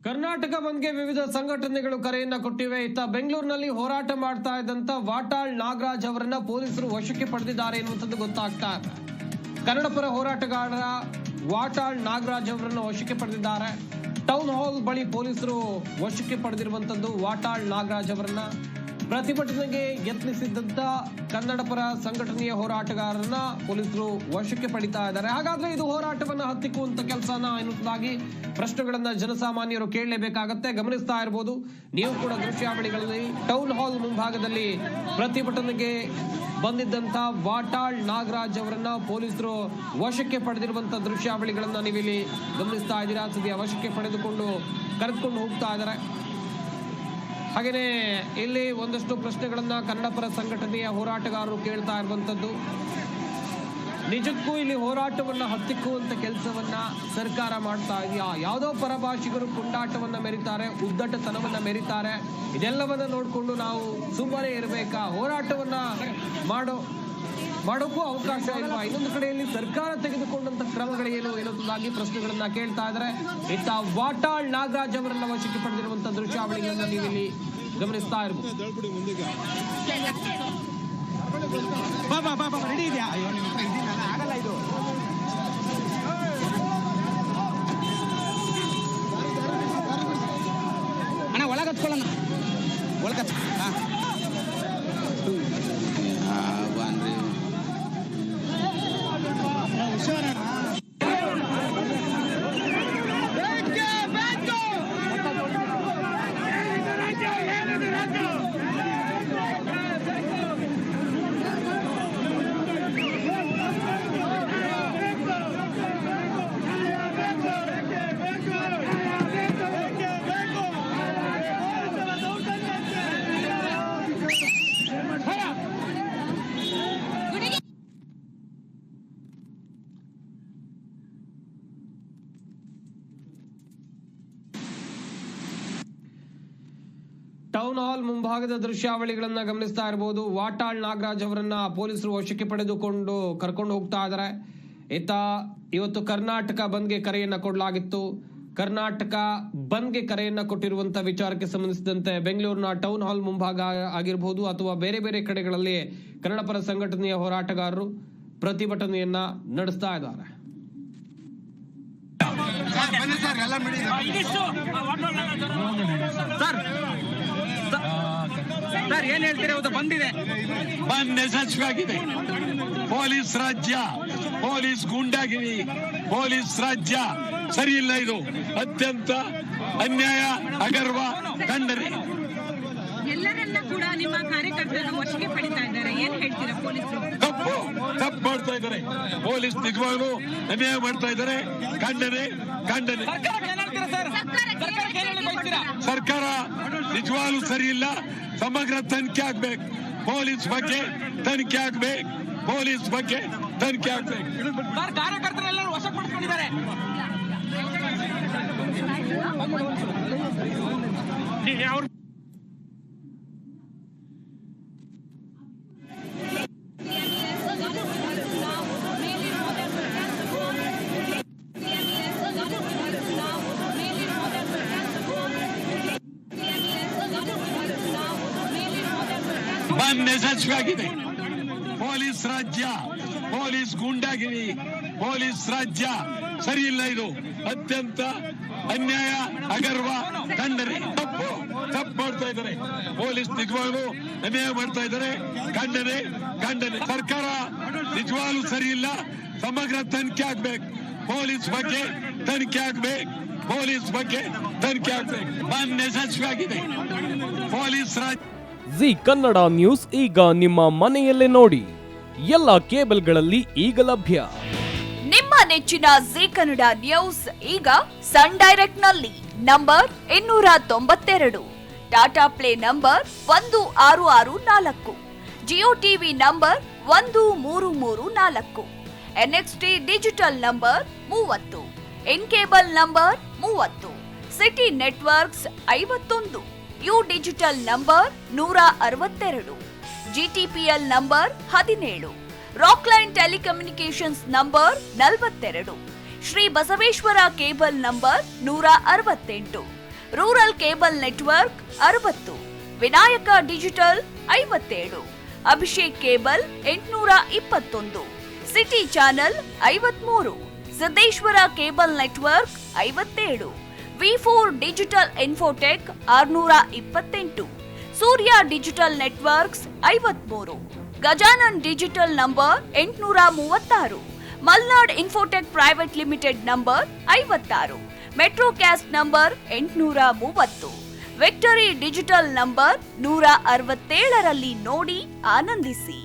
ಕರ್ನಾಟಕ ಬಂದ್ಗೆ ವಿವಿಧ ಸಂಘಟನೆಗಳು ಕರೆಯನ್ನ ಕೊಟ್ಟಿವೆ. ಇತ್ತ ಬೆಂಗಳೂರಿನಲ್ಲಿ ಹೋರಾಟ ಮಾಡ್ತಾ ಇದ್ದಂತ ವಾಟಾಳ್ ನಾಗರಾಜ್ ಅವರನ್ನ ಪೊಲೀಸರು ವಶಕ್ಕೆ ಪಡೆದಿದ್ದಾರೆ ಎನ್ನುವಂಥದ್ದು ಗೊತ್ತಾಗ್ತಾ ಇದೆ. ಕನ್ನಡ ಪರ ಹೋರಾಟಗಾರರ ವಾಟಾಳ್ ನಾಗರಾಜ್ ಅವರನ್ನ ವಶಕ್ಕೆ ಪಡೆದಿದ್ದಾರೆ. ಟೌನ್ ಹಾಲ್ ಬಳಿ ಪೊಲೀಸರು ವಶಕ್ಕೆ ಪಡೆದಿರುವಂತದ್ದು ವಾಟಾಳ್ ನಾಗರಾಜ್ ಅವರನ್ನ. ಪ್ರತಿಭಟನೆಗೆ ಯತ್ನಿಸಿದ್ದಂತ ಕನ್ನಡ ಪರ ಸಂಘಟನೆಯ ಹೋರಾಟಗಾರರನ್ನ ಪೊಲೀಸರು ವಶಕ್ಕೆ ಪಡಿತಾ ಇದ್ದಾರೆ. ಹಾಗಾದ್ರೆ ಇದು ಹೋರಾಟವನ್ನ ಹತ್ತಿಕ್ಕುವಂತ ಕೆಲಸನ ಎನ್ನುವುದಾಗಿ ಪ್ರಶ್ನೆಗಳನ್ನ ಜನಸಾಮಾನ್ಯರು ಕೇಳಲೇಬೇಕಾಗತ್ತೆ. ಗಮನಿಸ್ತಾ ಇರಬಹುದು ನೀವು ಕೂಡ ದೃಶ್ಯಾವಳಿಗಳಲ್ಲಿ ಟೌನ್ ಹಾಲ್ ಮುಂಭಾಗದಲ್ಲಿ ಪ್ರತಿಭಟನೆಗೆ ಬಂದಿದ್ದಂತ ವಾಟಾಳ್ ನಾಗರಾಜ್ ಅವರನ್ನ ಪೊಲೀಸರು ವಶಕ್ಕೆ ಪಡೆದಿರುವಂತ ದೃಶ್ಯಾವಳಿಗಳನ್ನ ನೀವಿಲ್ಲಿ ಗಮನಿಸ್ತಾ ಇದ್ದೀರಾ. ಸದ್ಯ ವಶಕ್ಕೆ ಪಡೆದುಕೊಂಡು ಕರೆದುಕೊಂಡು ಹೋಗ್ತಾ ಇದ್ದಾರೆ. ಹಾಗೇನೆ ಇಲ್ಲಿ ಒಂದಷ್ಟು ಪ್ರಶ್ನೆಗಳನ್ನ ಕನ್ನಡ ಪರ ಸಂಘಟನೆಯ ಹೋರಾಟಗಾರರು ಕೇಳ್ತಾ ಇರುವಂತದ್ದು. ನಿಜಕ್ಕೂ ಇಲ್ಲಿ ಹೋರಾಟವನ್ನ ಹತ್ತಿಕ್ಕುವಂತ ಕೆಲಸವನ್ನ ಸರ್ಕಾರ ಮಾಡ್ತಾ ಇದೆಯಾ? ಯಾವುದೋ ಪರಭಾಷಿಗರು ಪುಂಡಾಟವನ್ನ ಮೆರೀತಾರೆ, ಉದ್ದಟತನವನ್ನ ಮೆರೀತಾರೆ. ಇದೆಲ್ಲವನ್ನ ನೋಡ್ಕೊಂಡು ನಾವು ಸುಮ್ಮನೆ ಇರಬೇಕಾ? ಹೋರಾಟವನ್ನ ಮಾಡೋಕ್ಕೂ ಅವಕಾಶ ಇಲ್ವಾ? ಇನ್ನೊಂದು ಕಡೆಯಲ್ಲಿ ಸರ್ಕಾರ ತೆಗೆದುಕೊಂಡಂತ ಕ್ರಮಗಳೇನು ಎನ್ನುವುದಾಗಿ ಪ್ರಶ್ನೆಗಳನ್ನ ಕೇಳ್ತಾ ಇದ್ದಾರೆ. ಇತ್ತ ವಾಟಾಳ್ ನಾಗರಾಜ್ ಅವರನ್ನ ವಶಕ್ಕೆ ಪಡೆದಿರುವಂತಹ ದೃಶ್ಯಾವಳಿಗಳನ್ನ ನೀವು ಇಲ್ಲಿ ಗಮನಿಸ್ತಾ ಇರಬಹುದು. ಅಣ್ಣ ಒಳಗತ್ಕೊಳ್ಳೋಣ ಒಳಗತ್ ಟೌನ್ ಹಾಲ್ ಮುಂಭಾಗದ ದೃಶ್ಯಾವಳಿಗಳನ್ನ ಗಮನಿಸ್ತಾ ಇರಬಹುದು. ವಾಟಾಳ್ ನಾಗರಾಜ್ ಅವರನ್ನ ಪೊಲೀಸರು ವಶಕ್ಕೆ ಪಡೆದುಕೊಂಡು ಕರ್ಕೊಂಡು ಹೋಗ್ತಾ ಇದ್ದಾರೆ. ಇತ್ತ ಇವತ್ತು ಕರ್ನಾಟಕ ಬಂದ್ಗೆ ಕರೆಯನ್ನ ಕೊಡಲಾಗಿತ್ತು. ಕರ್ನಾಟಕ ಬಂದ್ಗೆ ಕರೆಯನ್ನ ಕೊಟ್ಟಿರುವಂತ ವಿಚಾರಕ್ಕೆ ಸಂಬಂಧಿಸಿದಂತೆ ಬೆಂಗಳೂರಿನ ಟೌನ್ ಹಾಲ್ ಮುಂಭಾಗ ಆಗಿರಬಹುದು ಅಥವಾ ಬೇರೆ ಬೇರೆ ಕಡೆಗಳಲ್ಲಿ ಕನ್ನಡ ಪರ ಸಂಘಟನೆಯ ಹೋರಾಟಗಾರರು ಪ್ರತಿಭಟನೆಯನ್ನ ನಡೆಸ್ತಾ ಇದ್ದಾರೆ. ಸರ್ ಏನ್ ಹೇಳ್ತೀರಿ? ಬಂದಿದೆ, ಬಂದ್ ಯಶಸ್ವಿಯಾಗಿದೆ. ಪೊಲೀಸ್ ರಾಜ್ಯ, ಪೊಲೀಸ್ ಗೂಂಡಾಗಿರಿ, ಪೊಲೀಸ್ ರಾಜ್ಯ ಸರಿ ಇಲ್ಲ. ಇದು ಅತ್ಯಂತ ಅನ್ಯಾಯ, ಅಗರ್ವ, ಖಂಡನೆ. ಎಲ್ಲರನ್ನ ಕೂಡ ನಿಮ್ಮ ಕಾರ್ಯಕರ್ತರನ್ನು ವಶಕ್ಕೆ ಪಡಿತಾ ಇದ್ದಾರೆ, ಏನ್ ಹೇಳ್ತೀರಾ? ಪೊಲೀಸರು ತಪ್ಪು ಮಾಡ್ತಾ ಇದ್ದಾರೆ. ಪೊಲೀಸ್ ನಿಜವಾಗ್ಲೂ ಅನ್ಯಾಯ ಮಾಡ್ತಾ ಇದ್ದಾರೆ. ಖಂಡನೆ, ಖಂಡನೆ. ಸರ್ಕಾರ ನಿಜವಾಗ್ಲೂ ಸರಿ ಇಲ್ಲ. ಸಮಗ್ರ ತನಿಖೆ ಆಗ್ಬೇಕು. ಪೊಲೀಸ್ ಬಗ್ಗೆ ತನಿಖೆ ಆಗ್ಬೇಕು. ಪೊಲೀಸ್ ಬಗ್ಗೆ ತನಿಖೆ ಆಗ್ಬೇಕು. ಕಾರ್ಯಕರ್ತರೆಲ್ಲರೂ ವಶಪಡಿಸಿಕೊಂಡಿದ್ದಾರೆ. ಬಂದ್ ಯಶಸ್ವಿಯಾಗಿದೆ. ಪೊಲೀಸ್ ರಾಜ್ಯ, ಪೊಲೀಸ್ ಗೂಂಡಾಗಿರಿ, ಪೊಲೀಸ್ ರಾಜ್ಯ ಸರಿ ಇಲ್ಲ. ಇದು ಅತ್ಯಂತ ಅನ್ಯಾಯ, ಅಗರ್ವ, ಖಂಡನೆ. ತಪ್ಪು ಮಾಡ್ತಾ ಇದ್ದಾರೆ. ಪೊಲೀಸ್ ನಿಜವಾಗ್ಲೂ ಅನ್ಯಾಯ ಮಾಡ್ತಾ ಇದ್ದಾರೆ. ಖಂಡನೆ, ಖಂಡನೆ. ಸರ್ಕಾರ ನಿಜವಾಗ್ಲೂ ಸರಿ ಇಲ್ಲ. ಸಮಗ್ರ ತನಿಖೆ ಆಗ್ಬೇಕು. ಪೊಲೀಸ್ ಬಗ್ಗೆ ತನಿಖೆ ಆಗ್ಬೇಕು. ಪೊಲೀಸ್ ಬಗ್ಗೆ ತನಿಖೆ ಆಗ್ಬೇಕು. ಬಂದ್ ಯಶಸ್ವಿಯಾಗಿದೆ. ಪೊಲೀಸ್ ರಾಜ್ಯ. ಜಿ ಕನ್ನಡ ನ್ಯೂಸ್ ಈಗ ನಿಮ್ಮ ಮನೆಯಲ್ಲೇ ನೋಡಿ. ಎಲ್ಲ ಕೇಬಲ್ಗಳಲ್ಲಿ ಈಗ ಲಭ್ಯ. ನಿಮ್ಮ ನೆಚ್ಚಿನ ಜಿ ಕನ್ನಡ ನ್ಯೂಸ್ ಈಗ ಸನ್ ಡೈರೆಕ್ಟ್ ನಲ್ಲಿ number 292, Tata play number 1664, Jio TV number 1334, NXT digital number 30, in cable number 30, city networks 51, U digital number 162, GTPL number 17, Rockline telecommunications number 42, Shri Basaveshwara cable number 168, rural cable network 60, Vinayaka digital 57, Abhishek cable 821, city channel 53, Siddeshwara cable network 57, V4 digital Infotech 628, Surya digital networks 53, Gajanan digital number 836, Malnad Infotech Private Limited number 56, Metrocast number 830, Victory digital number 167ರಲ್ಲಿ ನೋಡಿ ಆನಂದಿಸಿ.